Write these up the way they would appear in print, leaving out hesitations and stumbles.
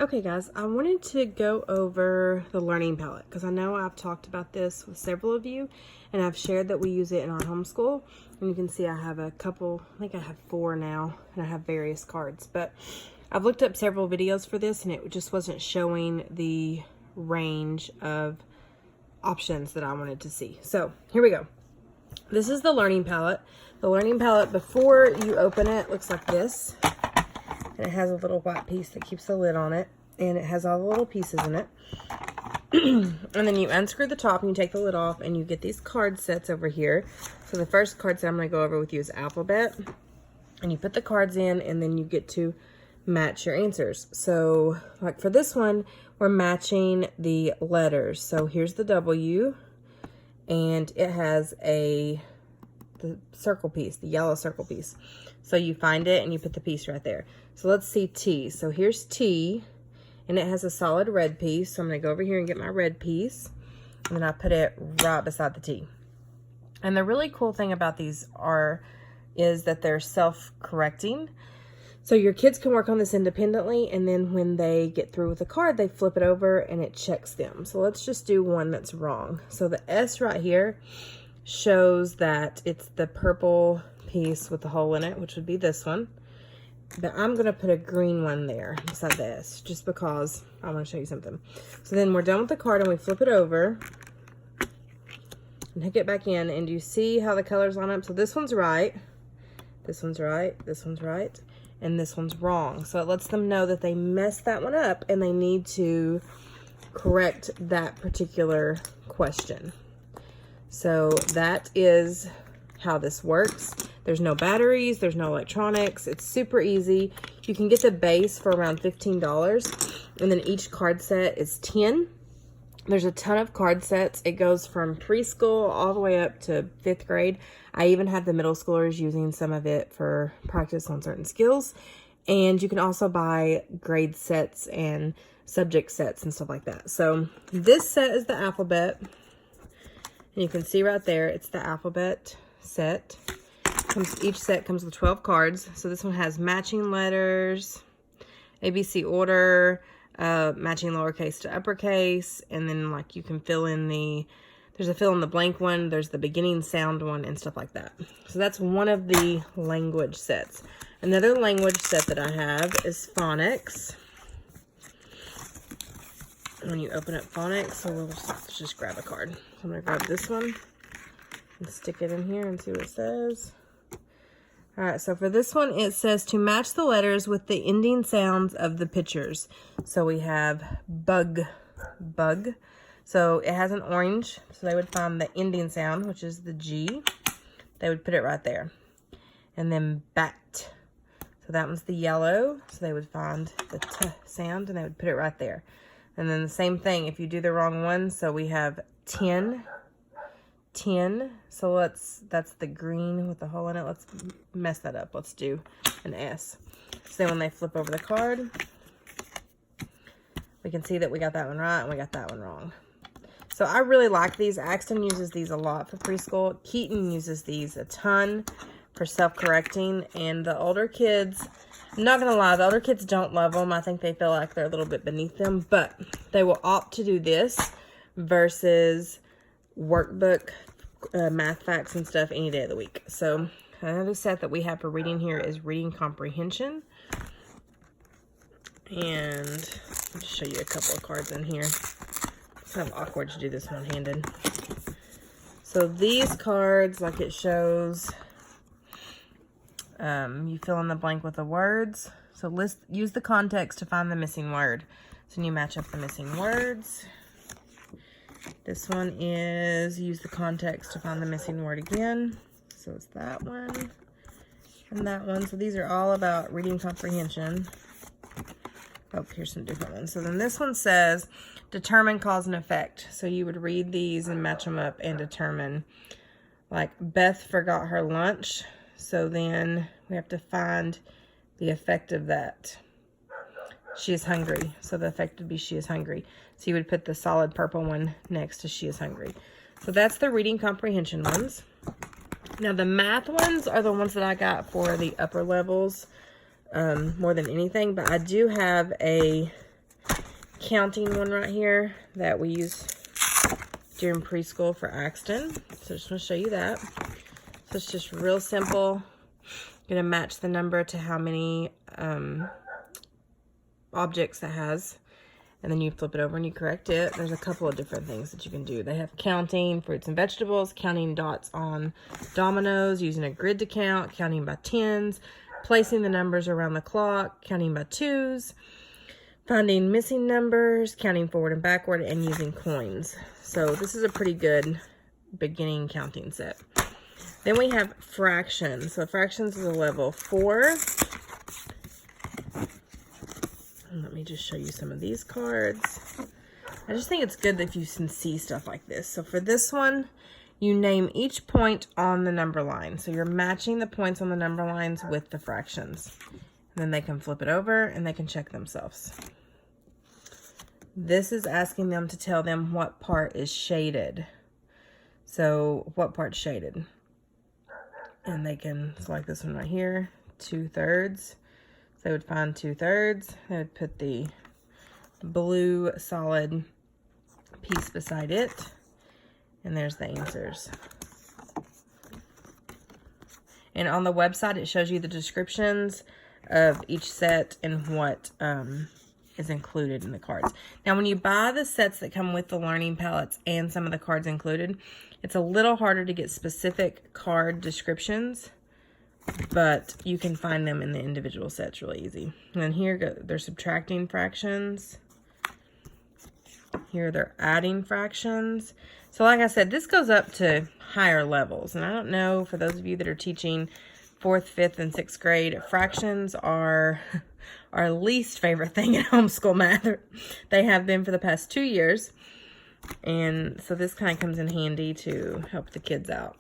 Okay guys, I wanted to go over the learning palette because I know I've talked about this with several of you and I've shared that we use it in our homeschool. And you can see I have a couple, I think I have 4 now, and I have various cards. But I've looked up several videos for this and it just wasn't showing the range of options that I wanted to see. So here we go. This is the learning palette. The learning palette, before you open it, looks like this. And it has a little white piece that keeps the lid on it. And it has all the little pieces in it. And then you unscrew the top and you take the lid off and you get these card sets over here. So the first card set I'm going to go over with you is alphabet. And you put the cards in and then you get to match your answers. So like for this one, we're matching the letters. So here's the W. And it has the circle piece, the yellow circle piece. So you find it and you put the piece right there. So let's see T. So here's T, and it has a solid red piece. So I'm going to go over here and get my red piece, and then I put it right beside the T. And the really cool thing about these is that they're self-correcting. So your kids can work on this independently, and then when they get through with the card, they flip it over and it checks them. So let's just do one that's wrong. So the S right here shows that it's the purple piece with the hole in it, which would be this one. But I'm going to put a green one there beside the S, just because I want to show you something. So then we're done with the card and we flip it over and hook it back in, and you see how the colors line up. So this one's right, this one's right, this one's right, and this one's wrong. So it lets them know that they messed that one up and they need to correct that particular question. So that is how this works. There's no batteries, there's no electronics. It's super easy. You can get the base for around $15, and then each card set is 10. There's a ton of card sets. It goes from preschool all the way up to 5th grade. I even have the middle schoolers using some of it for practice on certain skills. And you can also buy grade sets and subject sets and stuff like that. So this set is the alphabet. And you can see right there, it's the alphabet set. Each set comes with 12 cards. So this one has matching letters, ABC order, matching lowercase to uppercase, and then like you can fill in there's a fill in the blank one, there's the beginning sound one, and stuff like that. So that's one of the language sets. Another language set that I have is phonics. When you open up phonics, so let's just grab a card. So I'm going to grab this one and stick it in here and see what it says. All right, so for this one, it says to match the letters with the ending sounds of the pictures. So we have bug. So it has an orange, so they would find the ending sound, which is the G. They would put it right there. And then bat. So that one's the yellow, so they would find the T sound, and they would put it right there. And then the same thing if you do the wrong one. So we have 10. So that's the green with the hole in it. Let's mess that up. Let's do an S. So then when they flip over the card, we can see that we got that one right and we got that one wrong. So I really like these. Axton uses these a lot for preschool. Keaton uses these a ton for self-correcting. And the older kids, I'm not going to lie, the older kids don't love them. I think they feel like they're a little bit beneath them. But they will opt to do this versus workbook, math facts and stuff any day of the week. So another set that we have for reading here is reading comprehension. And I'll just show you a couple of cards in here. It's kind of awkward to do this one-handed. So these cards, like it shows, you fill in the blank with the words. So use the context to find the missing word. So you match up the missing words. This one is use the context to find the missing word again. So it's that one and that one. So these are all about reading comprehension. Oh, here's some different ones. So then this one says determine cause and effect. So you would read these and match them up and determine. Like Beth forgot her lunch. So then we have to find the effect of that. She is hungry. So the effect would be she is hungry. So you would put the solid purple one next to she is hungry. So that's the reading comprehension ones. Now the math ones are the ones that I got for the upper levels more than anything. But I do have a counting one right here that we use during preschool for Axton. So I just want to show you that. So it's just real simple. Going to match the number to how many objects it has. And then you flip it over and you correct it. There's a couple of different things that you can do. They have counting fruits and vegetables, counting dots on dominoes, using a grid to count, counting by tens, placing the numbers around the clock, counting by twos, finding missing numbers, counting forward and backward, and using coins. So this is a pretty good beginning counting set. Then we have fractions. So fractions is a level 4. And let me just show you some of these cards. I just think it's good that you can see stuff like this. So for this one, you name each point on the number line. So you're matching the points on the number lines with the fractions. And then they can flip it over and they can check themselves. This is asking them to tell them what part is shaded. So what part's shaded? And they can select this one right here, 2/3. So they would find 2/3. They would put the blue solid piece beside it. And there's the answers. And on the website, it shows you the descriptions of each set and what is included in the cards. Now, when you buy the sets that come with the learning palettes and some of the cards included, it's a little harder to get specific card descriptions, but you can find them in the individual sets really easy. And then here they're subtracting fractions. Here they're adding fractions. So like I said, this goes up to higher levels. And I don't know, for those of you that are teaching 4th, 5th, and 6th grade, fractions are our least favorite thing in homeschool math. They have been for the past 2 years. And so this kind of comes in handy to help the kids out.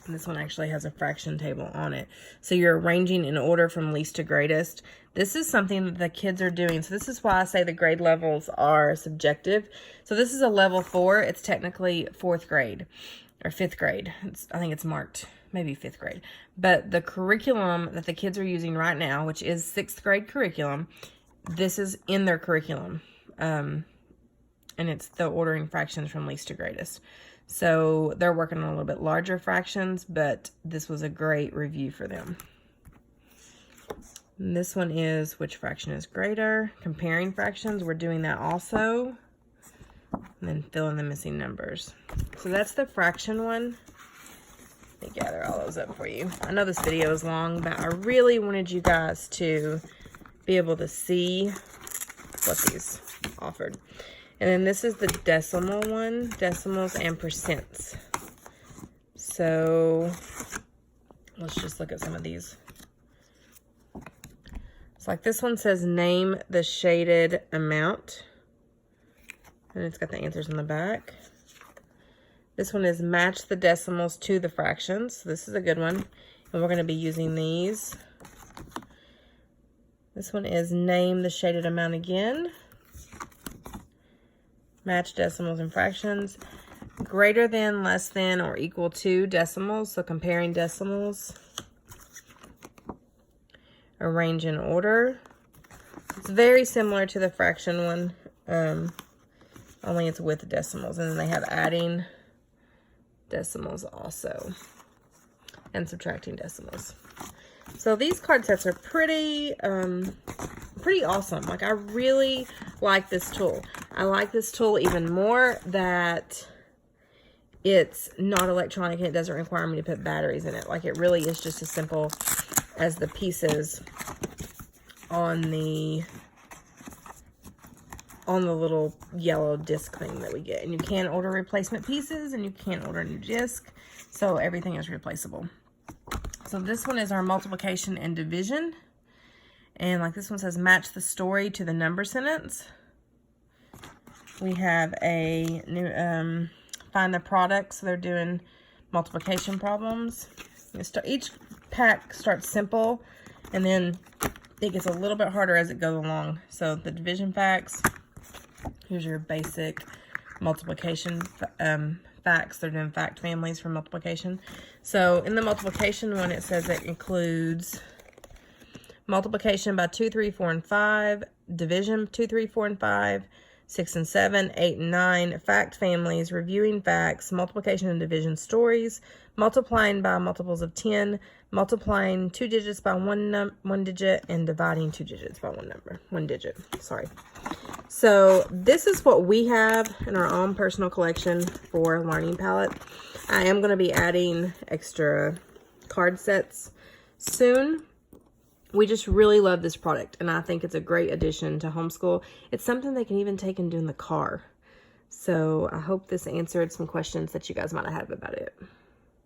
And this one actually has a fraction table on it. So you're arranging in order from least to greatest. This is something that the kids are doing. So this is why I say the grade levels are subjective. So this is a level 4. It's technically 4th grade or 5th grade. I think it's marked maybe 5th grade. But the curriculum that the kids are using right now, which is 6th grade curriculum, this is in their curriculum. And it's the ordering fractions from least to greatest. So they're working on a little bit larger fractions, but this was a great review for them. And this one is which fraction is greater. Comparing fractions, we're doing that also. And then fill in the missing numbers. So that's the fraction one. Let me gather all those up for you. I know this video is long, but I really wanted you guys to be able to see what these offered. And then this is the decimal one, decimals and percents. So let's just look at some of these. So like this one says name the shaded amount. And it's got the answers in the back. This one is match the decimals to the fractions. So this is a good one. And we're going to be using these. This one is name the shaded amount again. Match decimals and fractions. Greater than, less than, or equal to decimals. So comparing decimals. Arrange in order. It's very similar to the fraction one. Only it's with decimals. And then they have adding decimals also. And subtracting decimals. So these card sets are pretty awesome. Like, I really like this tool. I like this tool even more that it's not electronic and it doesn't require me to put batteries in it. Like, it really is just as simple as the pieces on the little yellow disc thing that we get. And you can order replacement pieces and you can order a new disc. So everything is replaceable. So this one is our multiplication and division. And like this one says, match the story to the number sentence. We have a new, find the product. So they're doing multiplication problems. Each pack starts simple, and then it gets a little bit harder as it goes along. So the division facts, here's your basic multiplication facts. They're doing fact families for multiplication. So in the multiplication one, it says it includes multiplication by 2, 3, 4, and 5, division 2, 3, 4, and 5, 6 and 7, 8 and 9, fact families, reviewing facts, multiplication and division stories, multiplying by multiples of 10, multiplying 2 digits by one digit, and dividing 2 digits by one digit. So this is what we have in our own personal collection for Learning Palette. I am going to be adding extra card sets soon. We just really love this product, and I think it's a great addition to homeschool. It's something they can even take and do in the car. So I hope this answered some questions that you guys might have had about it.